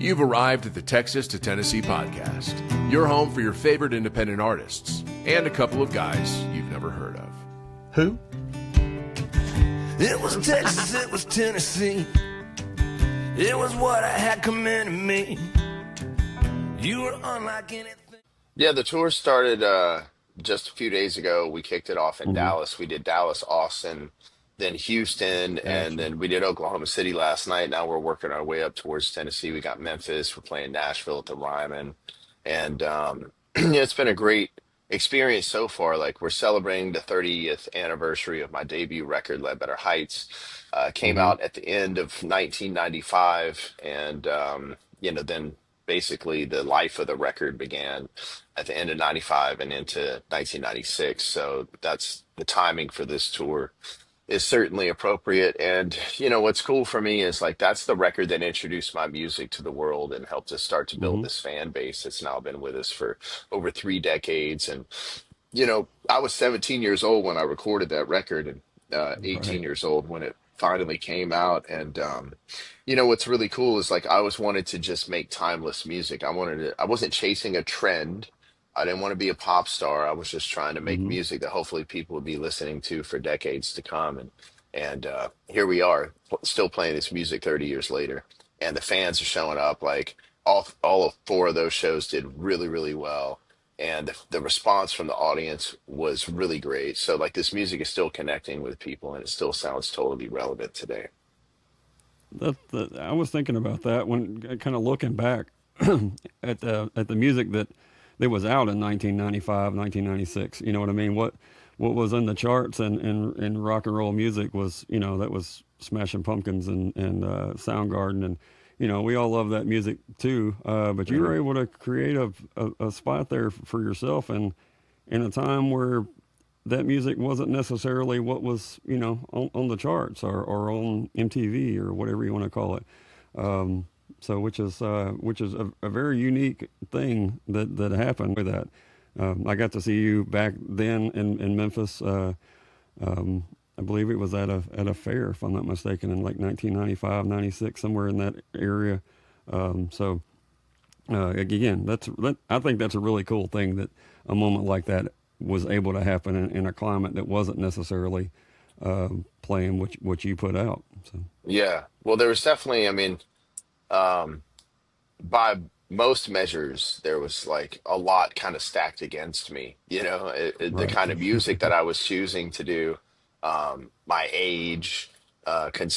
You've arrived at the Texas to Tennessee podcast, your home for your favorite independent artists and a couple of guys you've never heard of. Who? It was Texas, it was Tennessee. It was what I had coming to me. You were unlike anything. Yeah, the tour started just a few days ago. We kicked it off in Dallas. We did Dallas, Austin, then Houston, and Gotcha. then we did Oklahoma City last night. Now we're working our way up towards Tennessee. We got Memphis. We're playing Nashville at the Ryman. And yeah, it's been a great experience so far. Like, we're celebrating the 30th anniversary of my debut record, Ledbetter Heights. Came hmm out at the end of 1995, and then basically the life of the record began at the end of 95 and into 1996. So that's the timing for this tour is certainly appropriate. And what's cool for me is, like, that's the record that introduced my music to the world and helped us start to build hmm this fan base that's now been with us for over 3 decades. And I was 17 years old when I recorded that record, and 18 Right. years old when it finally came out. And what's really cool is, like, I always wanted to just make timeless music. I wasn't chasing a trend. I didn't want to be a pop star. I was just trying to make hmm music that hopefully people would be listening to for decades to come. And here we are, still playing this music 30 years later, and the fans are showing up. Like, all of four of those shows did really, really well, and the response from the audience was really great. So, like, this music is still connecting with people, and it still sounds totally relevant today. I was thinking about that when kind of looking back at the music that was out in 1995, 1996. You know what I mean? What was in the charts and rock and roll music was, that was Smashing Pumpkins and Soundgarden, and we all love that music too. But you Hmm. were able to create a spot there for yourself, and in a time where that music wasn't necessarily what was, on the charts or on MTV or whatever you want to call it. Um, so which is a very unique thing that happened with that. I got to see you back then in Memphis. Um, I believe it was at a fair, if I'm not mistaken, in like 1995, 96, somewhere in that area. So again, I think that's a really cool thing that a moment like that was able to happen in a climate that wasn't necessarily playing what you put out. So Yeah. Well, there was definitely, I mean, um, by most measures, there was, like, a lot kind of stacked against me. The right. kind of music that I was choosing to do, my age,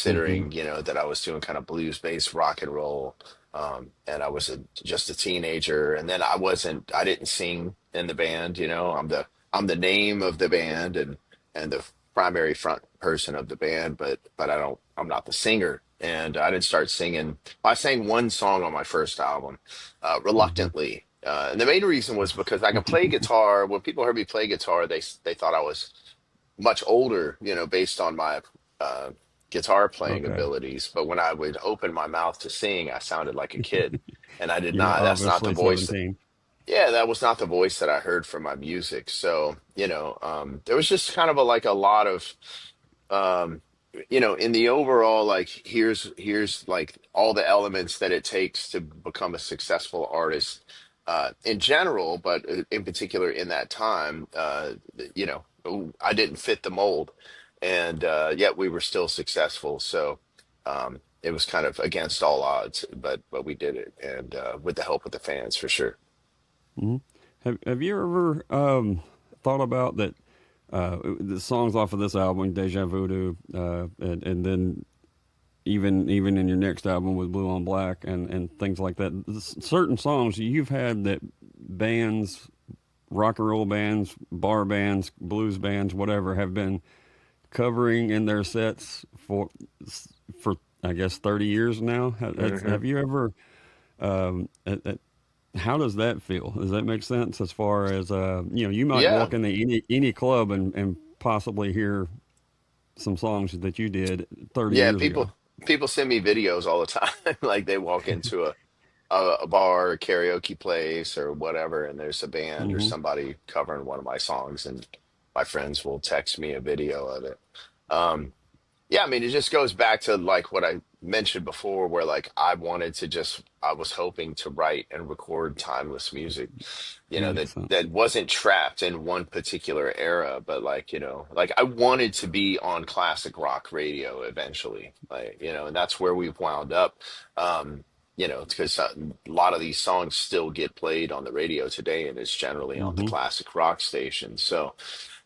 hmm considering, that I was doing kind of blues-based rock and roll, and I was just a teenager, and then I didn't sing in the band. I'm the name of the band, and the primary front person of the band, but I'm not the singer. And I didn't start singing. I sang one song on my first album, hmm reluctantly. And the main reason was because I could play guitar. When people heard me play guitar, they thought I was much older, based on my uh, guitar playing Okay. abilities. But when I would open my mouth to sing, I sounded like a kid, and I did You were not. That's not the obviously voice. 17. Yeah, that was not the voice that I heard from my music. So, there was just kind of like a lot of, um, in the overall, like, here's like all the elements that it takes to become a successful artist, in general, but in particular in that time, I didn't fit the mold, and yet we were still successful. So, it was kind of against all odds, but we did it, and with the help of the fans, for sure. hmm Have you ever thought about that? The songs off of this album, Deja Voodoo, and then even in your next album with Blue on Black and things like that. Certain songs you've had that bands, rock and roll bands, bar bands, blues bands, whatever, have been covering in their sets for I guess 30 years now. Hmm. Have you ever? How does that feel? Does that make sense? As far as you might Yeah, walk into any club and possibly hear some songs that you did 30 yeah. years People ago. people send me videos all the time. Like, they walk into a bar, or karaoke place, or whatever, and there's a band or hmm somebody covering one of my songs, and my friends will text me a video of it. Um, Yeah, I mean, it just goes back to like what I mentioned before, where like I was hoping to write and record timeless music, That that makes sense. that wasn't trapped in one particular era, but like, like I wanted to be on classic rock radio eventually, like, and that's where we've wound up. Um, because a lot of these songs still get played on the radio today, and it's generally on the Hmm. classic rock station. So,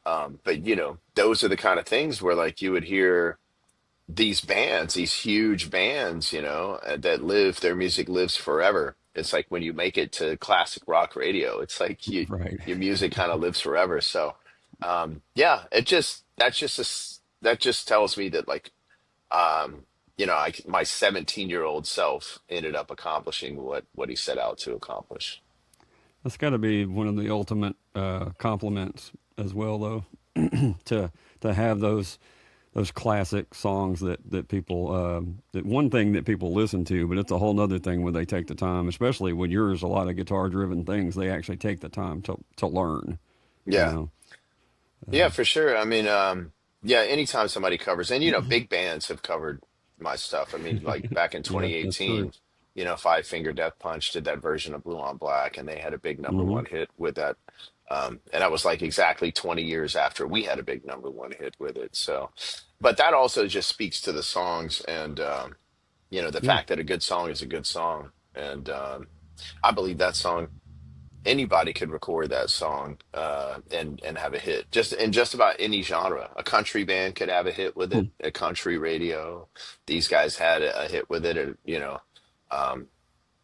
but those are the kind of things where like you would hear these bands, these huge bands, that their music lives forever. It's like when you make it to classic rock radio, it's like Right. your music kind of lives forever. So, yeah, that just tells me that like, my 17-year-old self ended up accomplishing what he set out to accomplish. That's got to be one of the ultimate compliments as well, though, to have those classic songs that people that one thing that people listen to, but it's a whole other thing when they take the time, especially when yours a lot of guitar driven things. They actually take the time to learn. You Yeah. know. Yeah, for sure. I mean, yeah, anytime somebody covers, and big bands have covered my stuff. I mean, like back in Yeah, that's true. 2018, Five Finger Death Punch did that version of Blue on Black, and they had a big number Hmm. one hit with that. And that was like exactly 20 years after we had a big number one hit with it. So, but that also just speaks to the songs and, the Yeah. fact that a good song is a good song. And I believe that song anybody could record that song and have a hit just in just about any genre. A country band could have a hit with it, Hmm. a country radio. These guys had a hit with it, um,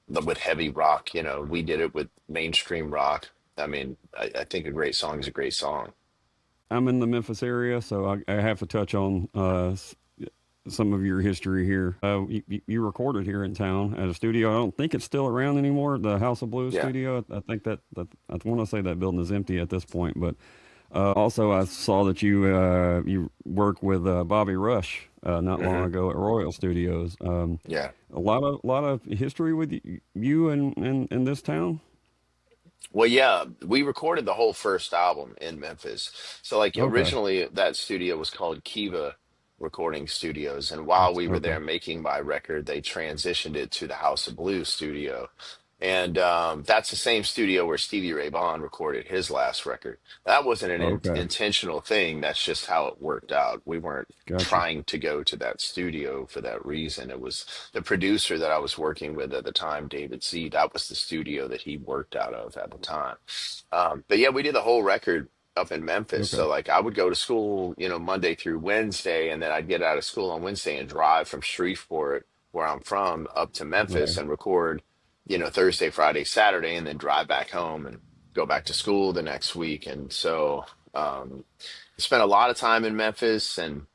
with heavy rock. We did it with mainstream rock. I mean, I think a great song is a great song. I'm in the Memphis area, so I have to touch on some of your history here. You recorded here in town at a studio. I don't think it's still around anymore. The House of Blues Yeah. studio. I think that I want to say that building is empty at this point. But also, I saw that you worked with Bobby Rush not long Hmm. ago at Royal Studios. Yeah. A lot of history with you and this town. Well, yeah, we recorded the whole first album in Memphis. So, like, Okay. originally that studio was called Kiva Recording Studios. And while we were Okay. there making my record, they transitioned it to the House of Blues studio. And that's the same studio where Stevie Ray Vaughan recorded his last record. That wasn't an Okay. intentional thing. That's just how it worked out. We weren't Gotcha. trying to go to that studio for that reason. It was the producer that I was working with at the time, David C. That was the studio that he worked out of at the time. But yeah, we did the whole record up in Memphis. Okay. So like I would go to school, Monday through Wednesday, and then I'd get out of school on Wednesday and drive from Shreveport, where I'm from, up to Memphis Right. and record, Thursday, Friday, Saturday, and then drive back home and go back to school the next week. And so spent a lot of time in Memphis and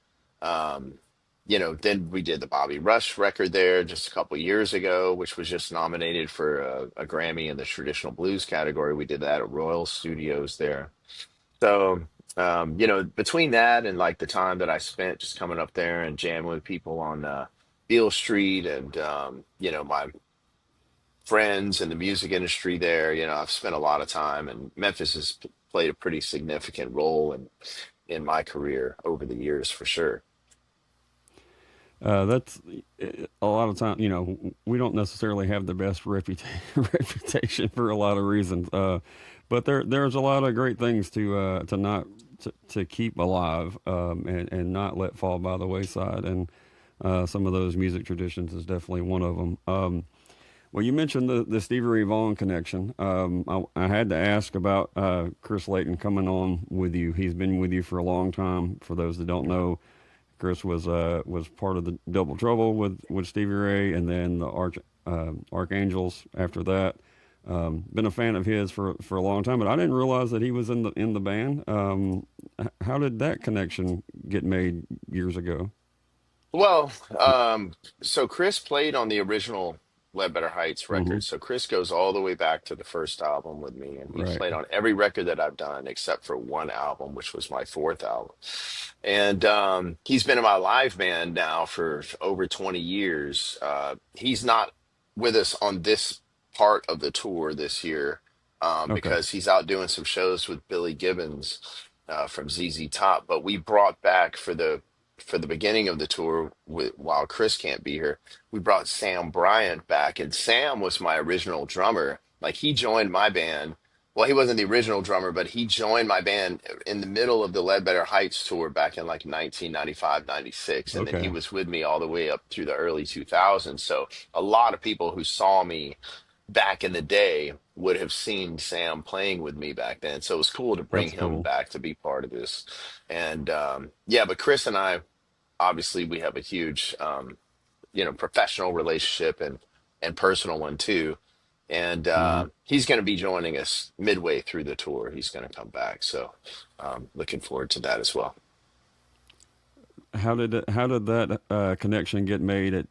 um, then we did the Bobby Rush record there just a couple years ago, which was just nominated for a Grammy in the traditional blues category. We did that at Royal Studios there. So, between that and like the time that I spent just coming up there and jamming with people on Beale Street and, my friends in the music industry there, I've spent a lot of time and Memphis has played a pretty significant role in my career over the years for sure. That's a lot of time. We don't necessarily have the best reputation for a lot of reasons. But there's a lot of great things to keep alive and not let fall by the wayside. And some of those music traditions is definitely one of them. Well, you mentioned the Stevie Ray Vaughan connection. I had to ask about Chris Layton coming on with you. He's been with you for a long time. For those that don't know, Chris was part of the Double Trouble with Stevie Ray, and then the Archangels after that. Been a fan of his for a long time, but I didn't realize that he was in the band. How did that connection get made years ago? Well, so Chris played on the original Ledbetter Heights Hmm. record. So Chris goes all the way back to the first album with me, and he's Right. played on every record that I've done except for one album, which was my fourth album. And he's been in my live band now for over 20 years. He's not with us on this part of the tour this year Okay. because he's out doing some shows with Billy Gibbons from ZZ Top. But we brought back for the for the beginning of the tour, while Chris can't be here, we brought Sam Bryant back, and Sam was my original drummer. Like he joined my band. Well, he wasn't the original drummer, but he joined my band in the middle of the Ledbetter Heights tour back in like 1995, 96. And then he Okay. was with me all the way up through the early 2000s. So a lot of people who saw me back in the day would have seen Sam playing with me back then. So it was cool to bring That's him cool. back to be part of this. And yeah, but Chris and I, obviously, we have a huge, professional relationship and personal one too. And Hmm. he's going to be joining us midway through the tour. He's going to come back. So looking forward to that as well. How did that connection get made at,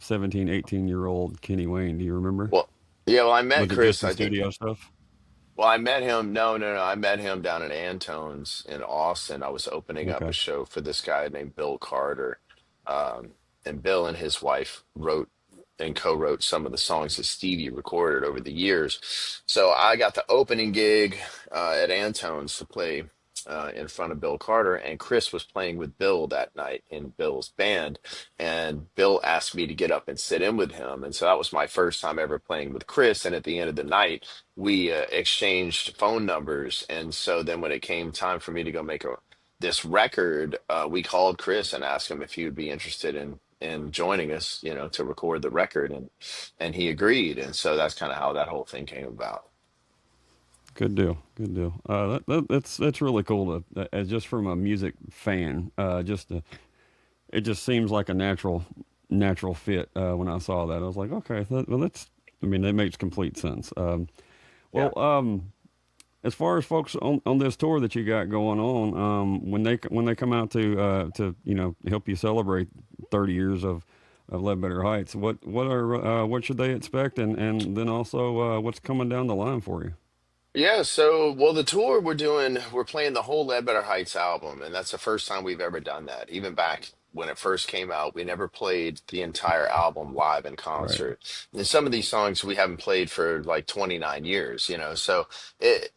17, 18-year old Kenny Wayne? Do you remember? Well, yeah, well, I met Was it just Chris, the I think. studio stuff? Well, I met him. No, no, no. I met him down at Antone's in Austin. I was opening up a Okay. show for this guy named Bill Carter. And Bill and his wife wrote and co-wrote some of the songs that Stevie recorded over the years. So I got the opening gig at Antone's to play in front of Bill Carter, and Chris was playing with Bill that night in Bill's band, and Bill asked me to get up and sit in with him, and so that was my first time ever playing with Chris. And at the end of the night, we exchanged phone numbers, and so then when it came time for me to go make this record, we called Chris and asked him if he would be interested in joining us, to record the record, and he agreed, and so that's kind of how that whole thing came about. Good deal. Good deal. That's really cool to, as just from a music fan. It just seems like a natural fit. When I saw that, I was like, okay, well, that's. I mean, that makes complete sense. Yeah. Well, as far as folks on this tour that you got going on, when they come out to help you celebrate 30 years of Ledbetter Heights, what should they expect, and then also what's coming down the line for you? Yeah, so well, the tour we're playing the whole Ledbetter Heights album, and that's the first time we've ever done that. Even back when it first came out, we never played the entire album live in Right. concert. And some of these songs we haven't played for like 29 years, So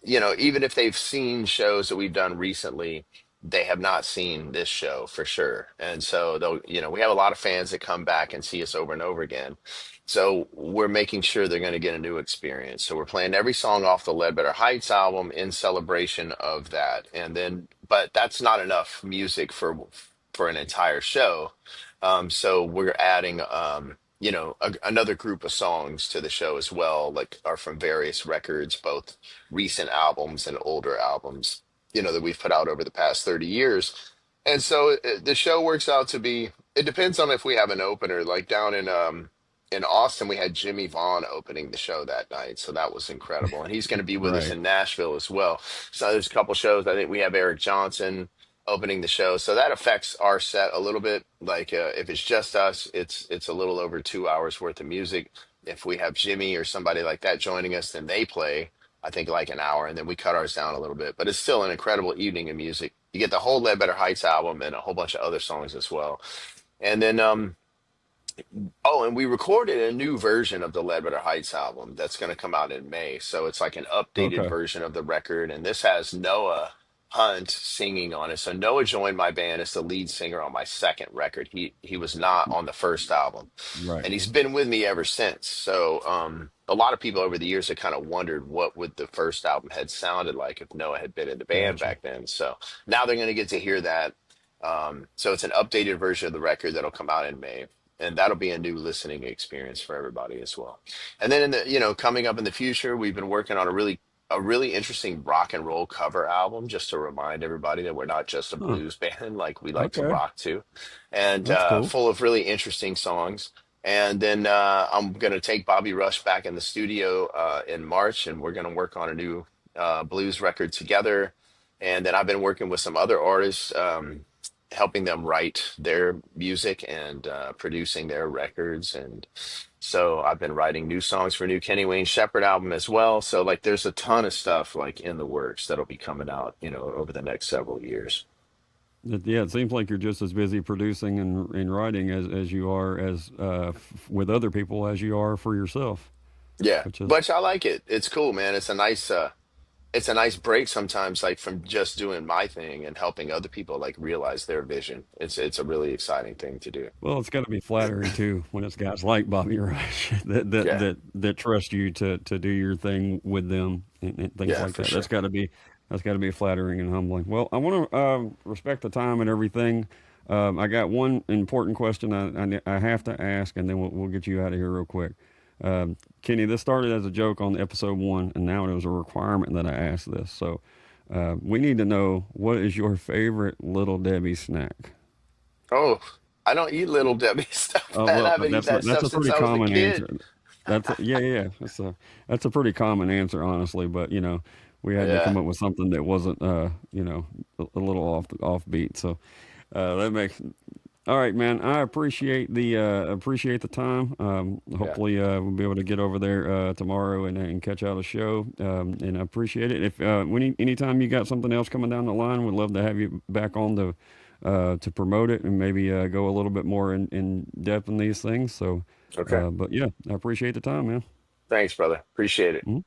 even if they've seen shows that we've done recently, they have not seen this show for sure. And so we have a lot of fans that come back and see us over and over again. So we're making sure they're going to get a new experience. So we're playing every song off the Ledbetter Heights album in celebration of that. And then, but that's not enough music for an entire show. So we're adding, another group of songs to the show as well, like are from various records, both recent albums and older albums, that we've put out over the past 30 years. And so the show works out to be, it depends on if we have an opener, like down in Austin, we had Jimmy Vaughn opening the show that night, so that was incredible. And he's going to be with us Right. in Nashville as well. So there's a couple shows. I think we have Eric Johnson opening the show, so that affects our set a little bit. Like if it's just us, it's a little over 2 hours worth of music. If we have Jimmy or somebody like that joining us, then they play, I think, like an hour, and then we cut ours down a little bit. But it's still an incredible evening of music. You get the whole Ledbetter Heights album and a whole bunch of other songs as well. And then oh, and we recorded a new version of the Ledbetter Heights album that's going to come out in May. So it's like an updated Okay. version of the record. And this has Noah Hunt singing on it. So Noah joined my band as the lead singer on my second record. He was not on the first album. Right. And he's been with me ever since. So a lot of people over the years have kind of wondered what would the first album had sounded like if Noah had been in the band Gotcha. back then. So now they're going to get to hear that. So it's an updated version of the record that'll come out in May, and that'll be a new listening experience for everybody as well. And then in the, coming up in the future, we've been working on a really interesting rock and roll cover album, just to remind everybody that we're not just a Huh. blues band, like we like to Okay. rock too, and That's cool. full of really interesting songs. And then I'm going to take Bobby Rush back in the studio in March, and we're going to work on a new blues record together. And then I've been working with some other artists, helping them write their music and producing their records. And so I've been writing new songs for a new Kenny Wayne Shepherd album as well. So like there's a ton of stuff like in the works that'll be coming out, over the next several years. Yeah, it seems like you're just as busy producing and writing as you are as with other people as you are for yourself, Yeah, which is but I like it. It's cool, man. It's a nice it's a nice break sometimes, like from just doing my thing and helping other people like realize their vision. It's a really exciting thing to do. Well, it's got to be flattering too when it's guys like Bobby Rush Yeah, that trust you to do your thing with them and things yeah, like for that. sure. That's got to be flattering and humbling. Well, I want to respect the time and everything. I got one important question I have to ask, and then we'll get you out of here real quick. Kenny, this started as a joke on episode 1, and now it was a requirement that I ask this. So we need to know, what is your favorite Little Debbie snack? Oh, I don't eat Little Debbie stuff, Oh man. I well, haven't eaten that that's stuff a since pretty I was a common answer. kid. Yeah. That's a pretty common answer, honestly. But we had to Yeah. come up with something that wasn't a little offbeat. So that makes all right, man. I appreciate the time. Yeah. Hopefully, we'll be able to get over there tomorrow and catch out a show. And I appreciate it. If anytime you got something else coming down the line, we'd love to have you back on to promote it and maybe go a little bit more in depth in these things. So, Okay. but yeah, I appreciate the time, man. Thanks, brother. Appreciate it. Mhm.